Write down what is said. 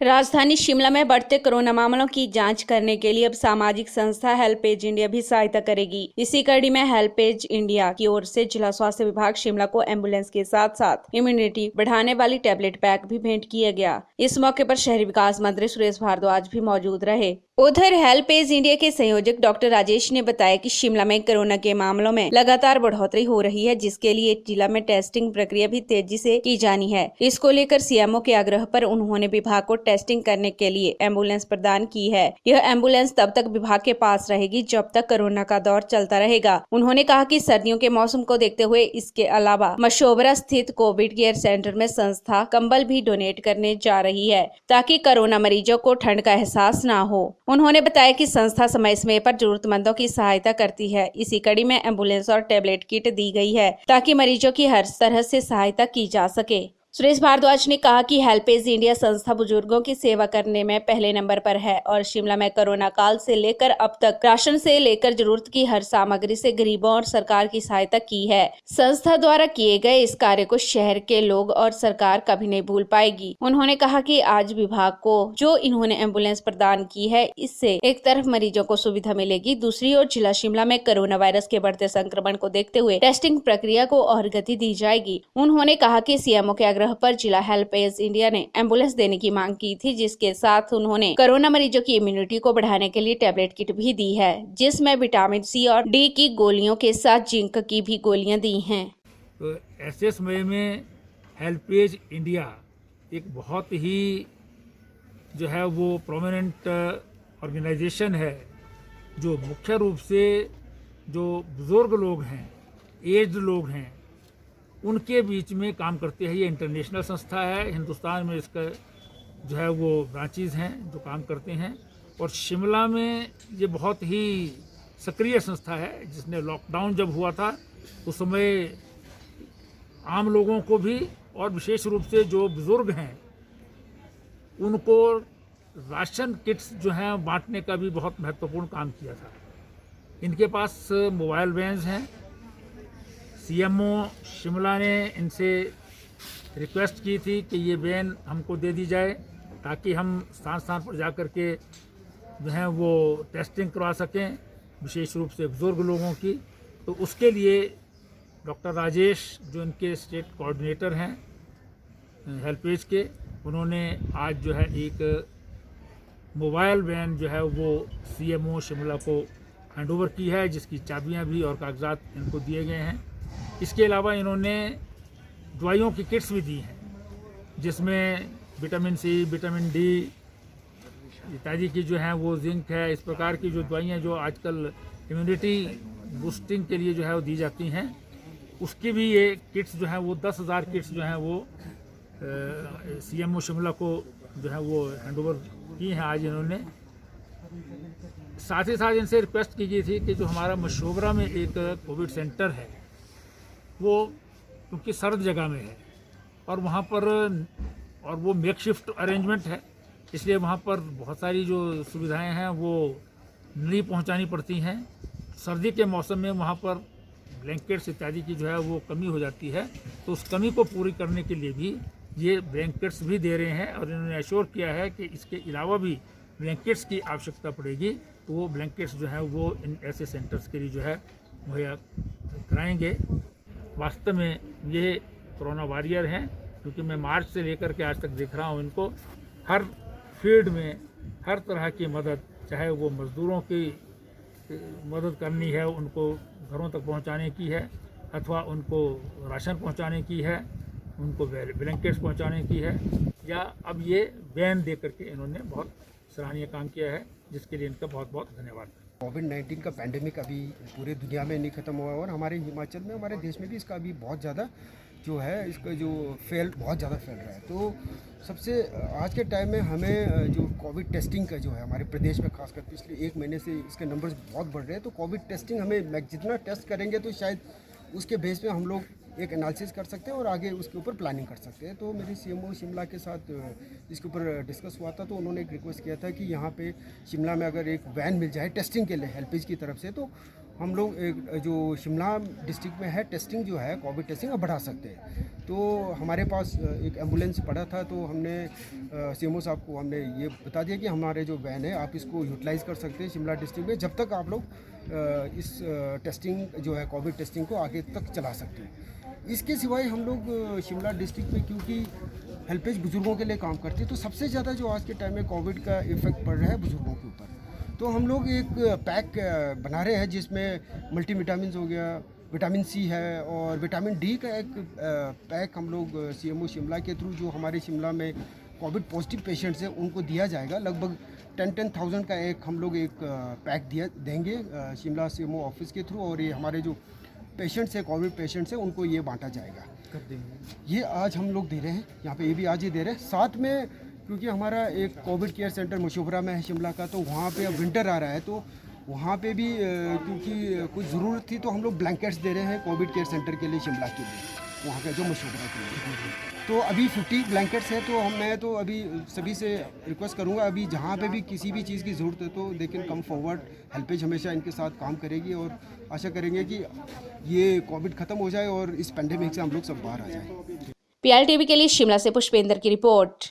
राजधानी शिमला में बढ़ते कोरोना मामलों की जांच करने के लिए अब सामाजिक संस्था हेल्पेज इंडिया भी सहायता करेगी। इसी कड़ी में हेल्पेज इंडिया की ओर से जिला स्वास्थ्य विभाग शिमला को एम्बुलेंस के साथ साथ इम्यूनिटी बढ़ाने वाली टैबलेट पैक भी भेंट किया गया। इस मौके पर शहरी विकास मंत्री सुरेश भारद्वाज भी मौजूद रहे। उधर हेल्पेज इंडिया के संयोजक डॉक्टर राजेश ने बताया कि शिमला में कोरोना के मामलों में लगातार बढ़ोतरी हो रही है, जिसके लिए जिला में टेस्टिंग प्रक्रिया भी तेजी से की जानी है। इसको लेकर सीएमओ के आग्रह पर उन्होंने विभाग को टेस्टिंग करने के लिए एम्बुलेंस प्रदान की है। यह एम्बुलेंस तब तक विभाग के पास रहेगी जब तक कोरोना का दौर चलता रहेगा। उन्होंने कहा कि सर्दियों के मौसम को देखते हुए इसके अलावा मशोबरा स्थित कोविड केयर सेंटर में संस्था कंबल भी डोनेट करने जा रही है, ताकि कोरोना मरीजों को ठंड का एहसास न हो। उन्होंने बताया कि संस्था समय समय पर जरूरतमंदों की सहायता करती है। इसी कड़ी में एम्बुलेंस और टैबलेट किट दी गई है, ताकि मरीजों की हर तरह से सहायता की जा सके। सुरेश भारद्वाज ने कहा कि हेल्पेज इंडिया संस्था बुजुर्गों की सेवा करने में पहले नंबर पर है और शिमला में कोरोना काल से लेकर अब तक राशन से लेकर जरूरत की हर सामग्री से गरीबों और सरकार की सहायता की है। संस्था द्वारा किए गए इस कार्य को शहर के लोग और सरकार कभी नहीं भूल पाएगी। उन्होंने कहा कि आज विभाग को जो इन्होंने एम्बुलेंस प्रदान की है, इससे एक तरफ मरीजों को सुविधा मिलेगी, दूसरी ओर जिला शिमला में कोरोना वायरस के बढ़ते संक्रमण को देखते हुए टेस्टिंग प्रक्रिया को और गति दी जाएगी। उन्होंने कहा कि सीएमओ के आग्रह पर जिला हेल्पेज इंडिया ने एम्बुलेंस देने की मांग की थी, जिसके साथ उन्होंने कोरोना मरीजों की इम्यूनिटी को बढ़ाने के लिए टैबलेट किट भी दी है, जिसमें विटामिन सी और डी की गोलियों के साथ जिंक की भी गोलियां दी हैं। तो ऐसे समय में हेल्पेज इंडिया एक बहुत ही जो है वो प्रोमिनेंट ऑर्गेनाइजेशन है, जो मुख्य रूप से जो बुजुर्ग लोग हैं, एज्ड लोग हैं, उनके बीच में काम करती है। ये इंटरनेशनल संस्था है, हिंदुस्तान में इसका जो है वो ब्रांचेज हैं जो काम करते हैं, और शिमला में ये बहुत ही सक्रिय संस्था है, जिसने लॉकडाउन जब हुआ था उस समय आम लोगों को भी और विशेष रूप से जो बुज़ुर्ग हैं उनको राशन किट्स जो हैं बांटने का भी बहुत महत्वपूर्ण काम किया था। इनके पास मोबाइल वैन्स हैं। सीएमओ शिमला ने इनसे रिक्वेस्ट की थी कि ये वैन हमको दे दी जाए, ताकि हम स्थान स्थान पर जा कर के जो है वो टेस्टिंग करवा सकें, विशेष रूप से बुजुर्ग लोगों की। तो उसके लिए डॉक्टर राजेश, जो इनके स्टेट कोऑर्डिनेटर हैं हेल्पेज के, उन्होंने आज जो है एक मोबाइल वैन जो है वो सीएमओ शिमला को हैंडओवर की है, जिसकी चाबियां भी और कागजात इनको दिए गए हैं। इसके अलावा इन्होंने दवाइयों की किट्स भी दी हैं, जिसमें विटामिन सी, विटामिन डी इत्यादि की जो है वो जिंक है, इस प्रकार की जो दवाइयाँ जो आजकल इम्यूनिटी बूस्टिंग के लिए जो है वो दी जाती हैं, उसकी भी ये किट्स जो हैं वो 10,000 किट्स जो हैं वो सीएमओ शिमला को जो है वो हैंडओवर की हैं आज इन्होंने। साथ ही साथ इनसे रिक्वेस्ट की गई थी कि जो हमारा मशोबरा में एक कोविड सेंटर है, वो क्योंकि सर्द जगह में है और वहाँ पर और वो मेकशिफ्ट अरेंजमेंट है, इसलिए वहाँ पर बहुत सारी जो सुविधाएं हैं वो नहीं पहुँचानी पड़ती हैं। सर्दी के मौसम में वहाँ पर ब्लैंकेट्स इत्यादि की जो है वो कमी हो जाती है, तो उस कमी को पूरी करने के लिए भी ये ब्लैंकेट्स भी दे रहे हैं, और इन्होंने एश्योर किया है कि इसके अलावा भी ब्लैंकेट्स की आवश्यकता पड़ेगी तो वो ब्लैंकेट्स जो है वो इन ऐसे सेंटर्स के लिए जो है मुहैया कराएंगे। वास्तव में ये कोरोना वॉरियर हैं, क्योंकि मैं मार्च से लेकर के आज तक देख रहा हूँ इनको हर फील्ड में हर तरह की मदद, चाहे वो मज़दूरों की मदद करनी है, उनको घरों तक पहुंचाने की है, अथवा उनको राशन पहुंचाने की है, उनको ब्लैंकेट्स पहुंचाने की है, या अब ये वैन दे करके इन्होंने बहुत सराहनीय काम किया है, जिसके लिए इनका बहुत बहुत धन्यवाद। कोविड-19 का पैंडेमिक अभी पूरे दुनिया में नहीं ख़त्म हुआ, और हमारे हिमाचल में, हमारे देश में भी इसका अभी बहुत ज़्यादा जो है इसका जो बहुत ज़्यादा फैल रहा है। तो सबसे आज के टाइम में हमें जो कोविड टेस्टिंग का जो है हमारे प्रदेश में खासकर पिछले 1 महीने से इसके नंबर्स बहुत बढ़ रहे हैं। तो कोविड टेस्टिंग हमें जितना टेस्ट करेंगे तो शायद उसके बेस पे हम लोग एक एनालिसिस कर सकते हैं और आगे उसके ऊपर प्लानिंग कर सकते हैं। तो मेरी सीएमओ शिमला के साथ इसके ऊपर डिस्कस हुआ था, तो उन्होंने एक रिक्वेस्ट किया था कि यहाँ पे शिमला में अगर एक वैन मिल जाए टेस्टिंग के लिए हेल्पेज की तरफ से, तो हम लोग एक जो शिमला डिस्ट्रिक्ट में है टेस्टिंग जो है कोविड टेस्टिंग अब बढ़ा सकते हैं। तो हमारे पास एक एम्बुलेंस पड़ा था, तो हमने सीएमओ साहब को हमने ये बता दिया कि हमारे जो वैन है आप इसको यूटिलाइज़ कर सकते हैं शिमला डिस्ट्रिक्ट में, जब तक आप लोग इस टेस्टिंग जो है कोविड टेस्टिंग को आगे तक चला सकते हैं। इसके सिवाय हम लोग शिमला डिस्ट्रिक्ट में क्योंकि हेल्पेज बुज़ुर्गों के लिए काम करती है, तो सबसे ज़्यादा जो आज के टाइम में कोविड का इफ़ेक्ट पड़ रहा है बुज़ुर्गों के ऊपर। तो हम लोग एक पैक बना रहे हैं जिसमें मल्टीविटामिन हो गया, विटामिन सी है और विटामिन डी का एक पैक हम लोग सीएमओ शिमला के थ्रू जो हमारे शिमला में कोविड पॉजिटिव पेशेंट्स हैं उनको दिया जाएगा। लगभग 10,000 का एक हम लोग एक पैक देंगे शिमला सीएमओ ऑफिस के थ्रू, और ये हमारे जो पेशेंट्स हैं कोविड पेशेंट्स हैं उनको ये बांटा जाएगा। कर देंगे ये आज हम लोग दे रहे हैं यहाँ पे, ये भी आज ही दे रहे हैं। साथ में क्योंकि हमारा एक कोविड केयर सेंटर मशोबरा में है शिमला का, तो वहाँ पे अब विंटर आ रहा है, तो वहाँ पे भी क्योंकि कुछ ज़रूरत थी तो हम लोग ब्लैंकेट्स दे रहे हैं कोविड केयर सेंटर के लिए शिमला के लिए, वहाँ का जो मशोबरा के लिए। तो अभी 50 ब्लैंकेट्स हैं, तो मैं तो अभी सभी से रिक्वेस्ट करूँगा, अभी जहाँ पे भी किसी भी चीज़ की ज़रूरत है तो they can come forward. HelpAge हमेशा इनके साथ काम करेगी और आशा करेंगे कि ये कोविड ख़त्म हो जाए और इस पेंडेमिक से हम लोग सब बाहर आ जाएँ। PLTV के लिए शिमला से पुष्पेंद्र की रिपोर्ट।